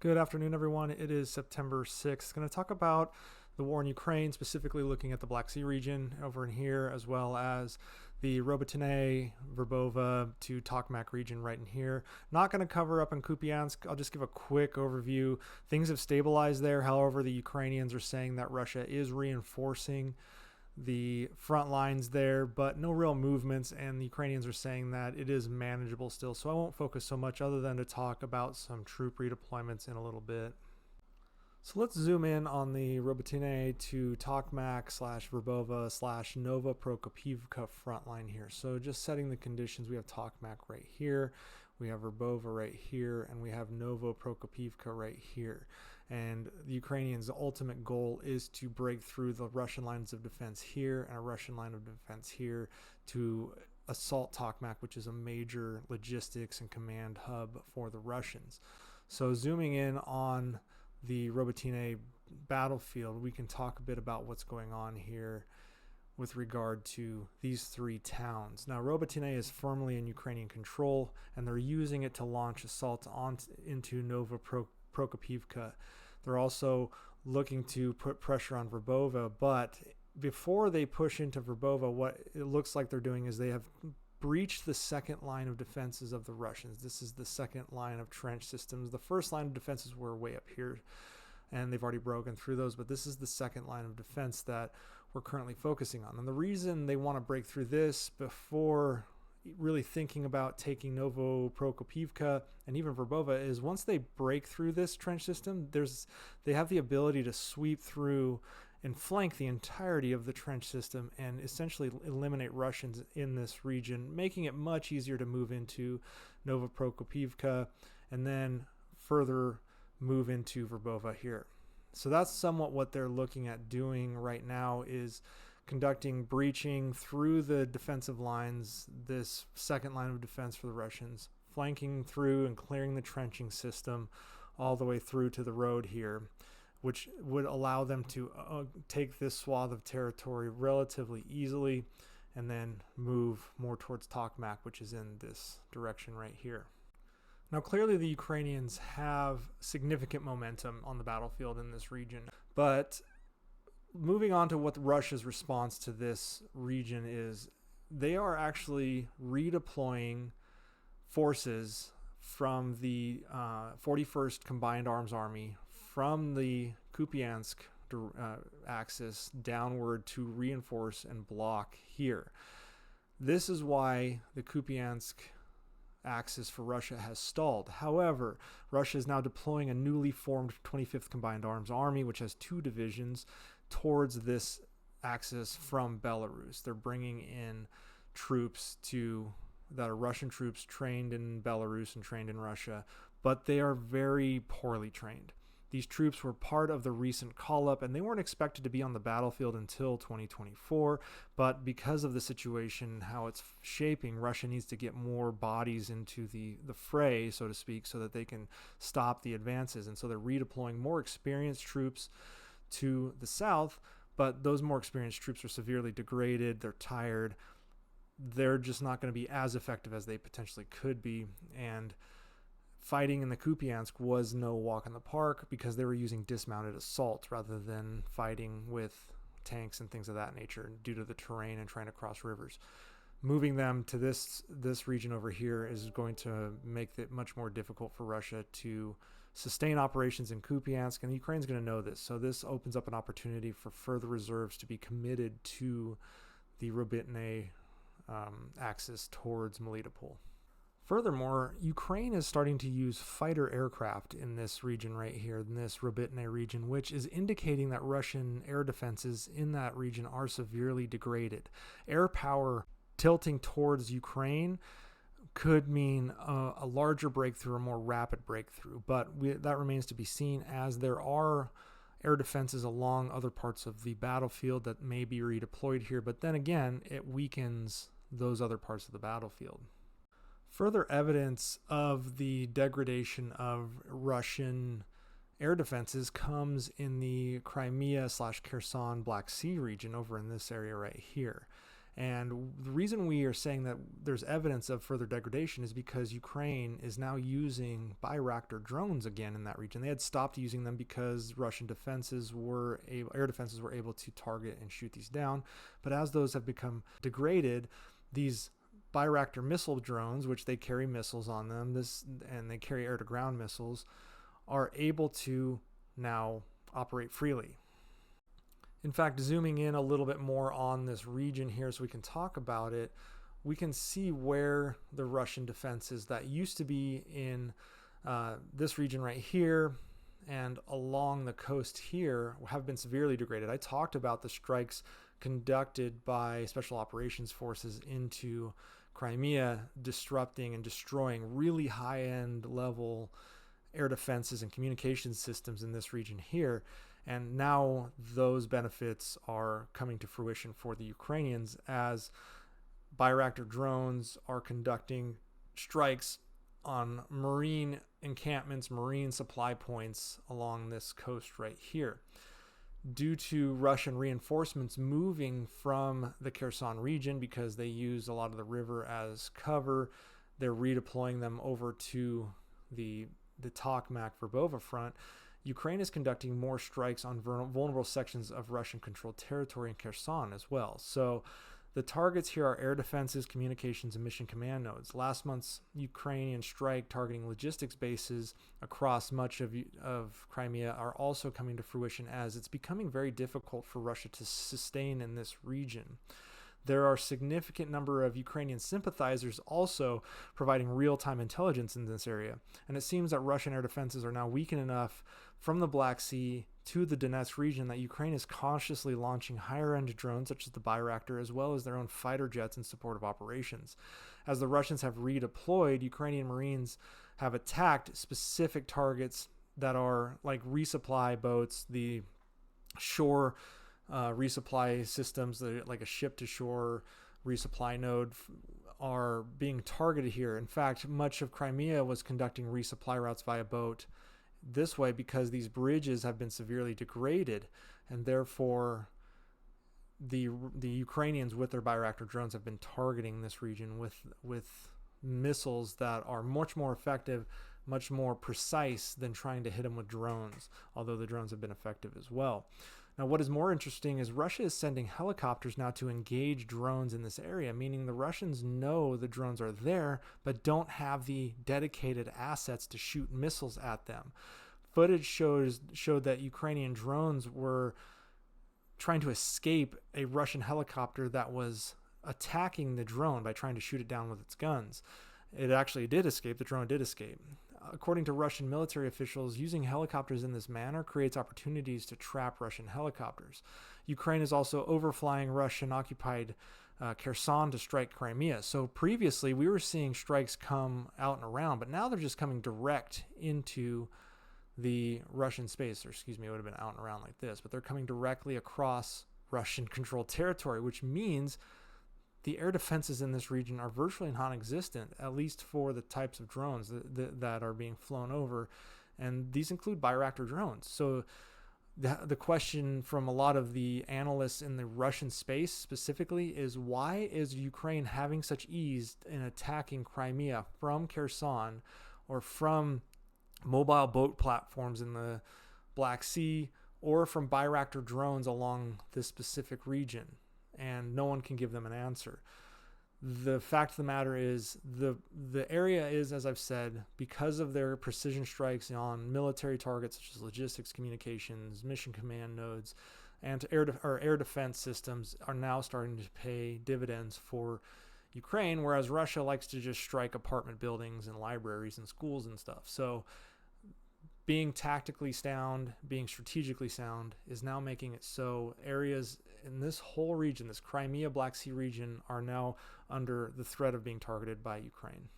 Good afternoon, everyone. It is September 6th. Going to talk about the war in Ukraine, specifically looking at the Black Sea region over in here, as well as the Robotine-Verbova to Tokmak region right in here. Not going to cover up in Kupiansk. I'll just give a quick overview. Things have stabilized there. However, the Ukrainians are saying that Russia is reinforcing the front lines there, but no real movements, and the Ukrainians are saying that it is manageable still. So I won't focus so much other than to talk about some troop redeployments in a little bit. So let's zoom in on the Robotine to Tokmak / Verbova / Nova Prokopivka front line here. So just setting the conditions, we have Tokmak right here, we have Verbova right here, and we have Nova Prokopivka right here. And the Ukrainians' ultimate goal is to break through the Russian lines of defense here and a Russian line of defense here to assault Tokmak, which is a major logistics and command hub for the Russians. So zooming in on the Robotine battlefield, we can talk a bit about what's going on here with regard to these three towns. Now, Robotine is firmly in Ukrainian control, and they're using it to launch assaults into Nova Prokopivka. They're also looking to put pressure on Verbova, but before they push into Verbova, what it looks like they're doing is they have breached the second line of defenses of the Russians. This is the second line of trench systems. The first line of defenses were way up here, and they've already broken through those, but this is the second line of defense that we're currently focusing on. And the reason they want to break through this before really thinking about taking Novo Prokopivka and even Verbova is once they break through this trench system, they have the ability to sweep through and flank the entirety of the trench system and essentially eliminate Russians in this region, making it much easier to move into Nova Prokopivka and then further move into Verbova here. So that's somewhat what they're looking at doing right now, is conducting breaching through the defensive lines, this second line of defense for the Russians, flanking through and clearing the trenching system all the way through to the road here, which would allow them to take this swath of territory relatively easily and then move more towards Tokmak, which is in this direction right here. Now, clearly the Ukrainians have significant momentum on the battlefield in this region, but moving on to what Russia's response to this region is, they are actually redeploying forces from the 41st Combined Arms Army from the Kupiansk axis downward to reinforce and block here. This is why the Kupiansk axis for Russia has stalled. However, Russia is now deploying a newly formed 25th Combined Arms Army, which has 2 divisions, towards this axis from Belarus. They're bringing in troops that are Russian troops trained in Belarus and trained in Russia, but they are very poorly trained. These troops were part of the recent call-up, and they weren't expected to be on the battlefield until 2024, but because of the situation, how it's shaping, Russia needs to get more bodies into the fray, so to speak, so that they can stop the advances. And so they're redeploying more experienced troops to the south, but those more experienced troops are severely degraded, they're tired, they're just not going to be as effective as they potentially could be, and fighting in the Kupiansk was no walk in the park because they were using dismounted assault rather than fighting with tanks and things of that nature due to the terrain and trying to cross rivers. Moving them to this region over here is going to make it much more difficult for Russia to sustain operations in Kupiansk, and Ukraine's going to know this. So this opens up an opportunity for further reserves to be committed to the Robotine axis towards Melitopol. Furthermore, Ukraine is starting to use fighter aircraft in this region right here, in this Robotine region, which is indicating that Russian air defenses in that region are severely degraded. Air power tilting towards Ukraine could mean a larger breakthrough, a more rapid breakthrough, but that remains to be seen, as there are air defenses along other parts of the battlefield that may be redeployed here, but then again, it weakens those other parts of the battlefield. Further evidence of the degradation of Russian air defenses comes in the Crimea / Kherson Black Sea region over in this area right here. And the reason we are saying that there's evidence of further degradation is because Ukraine is now using Bayraktar drones again in that region. They had stopped using them because Russian air defenses were able to target and shoot these down. But as those have become degraded, these Bayraktar missile drones, which they carry missiles on them, and they carry air-to-ground missiles, are able to now operate freely. In fact, zooming in a little bit more on this region here so we can talk about it, we can see where the Russian defenses that used to be in this region right here and along the coast here have been severely degraded. I talked about the strikes conducted by Special Operations Forces into Crimea, disrupting and destroying really high-end level air defenses and communication systems in this region here. And now those benefits are coming to fruition for the Ukrainians as Bayraktar drones are conducting strikes on marine encampments, marine supply points along this coast right here. Due to Russian reinforcements moving from the Kherson region because they use a lot of the river as cover, they're redeploying them over to the Tokmak-Verbova front. Ukraine is conducting more strikes on vulnerable sections of Russian-controlled territory in Kherson as well. So the targets here are air defenses, communications, and mission command nodes. Last month's Ukrainian strike targeting logistics bases across much of Crimea are also coming to fruition as it's becoming very difficult for Russia to sustain in this region. There are a significant number of Ukrainian sympathizers also providing real-time intelligence in this area. And it seems that Russian air defenses are now weakened enough from the Black Sea to the Donetsk region that Ukraine is cautiously launching higher-end drones such as the Bayraktar as well as their own fighter jets in support of operations. As the Russians have redeployed, Ukrainian Marines have attacked specific targets that are like resupply boats, the shore resupply systems, like a ship-to-shore resupply node, are being targeted here. In fact, much of Crimea was conducting resupply routes via boat this way because these bridges have been severely degraded, and therefore the Ukrainians with their Bayraktar drones have been targeting this region with missiles that are much more effective, much more precise than trying to hit them with drones, although the drones have been effective as well. Now, what is more interesting is Russia is sending helicopters now to engage drones in this area, meaning the Russians know the drones are there, but don't have the dedicated assets to shoot missiles at them. Footage showed that Ukrainian drones were trying to escape a Russian helicopter that was attacking the drone by trying to shoot it down with its guns. It actually did escape. The drone did escape. According to Russian military officials, using helicopters in this manner creates opportunities to trap Russian helicopters. Ukraine is also overflying Russian-occupied Kherson to strike Crimea. So previously, we were seeing strikes come out and around, but now they're just coming direct into the Russian space. Or excuse me, it would have been out and around like this, but they're coming directly across Russian-controlled territory, which means the air defenses in this region are virtually non-existent, at least for the types of drones that are being flown over. And these include Bayraktar drones. So the question from a lot of the analysts in the Russian space specifically is, why is Ukraine having such ease in attacking Crimea from Kherson or from mobile boat platforms in the Black Sea or from Bayraktar drones along this specific region? And no one can give them an answer. The fact of the matter is the area is, as I've said, because of their precision strikes on military targets such as logistics, communications, mission command nodes, and air defense systems are now starting to pay dividends for Ukraine, whereas Russia likes to just strike apartment buildings and libraries and schools and stuff. So being tactically sound, being strategically sound is now making it so areas in this whole region, this Crimea Black Sea region, are now under the threat of being targeted by Ukraine.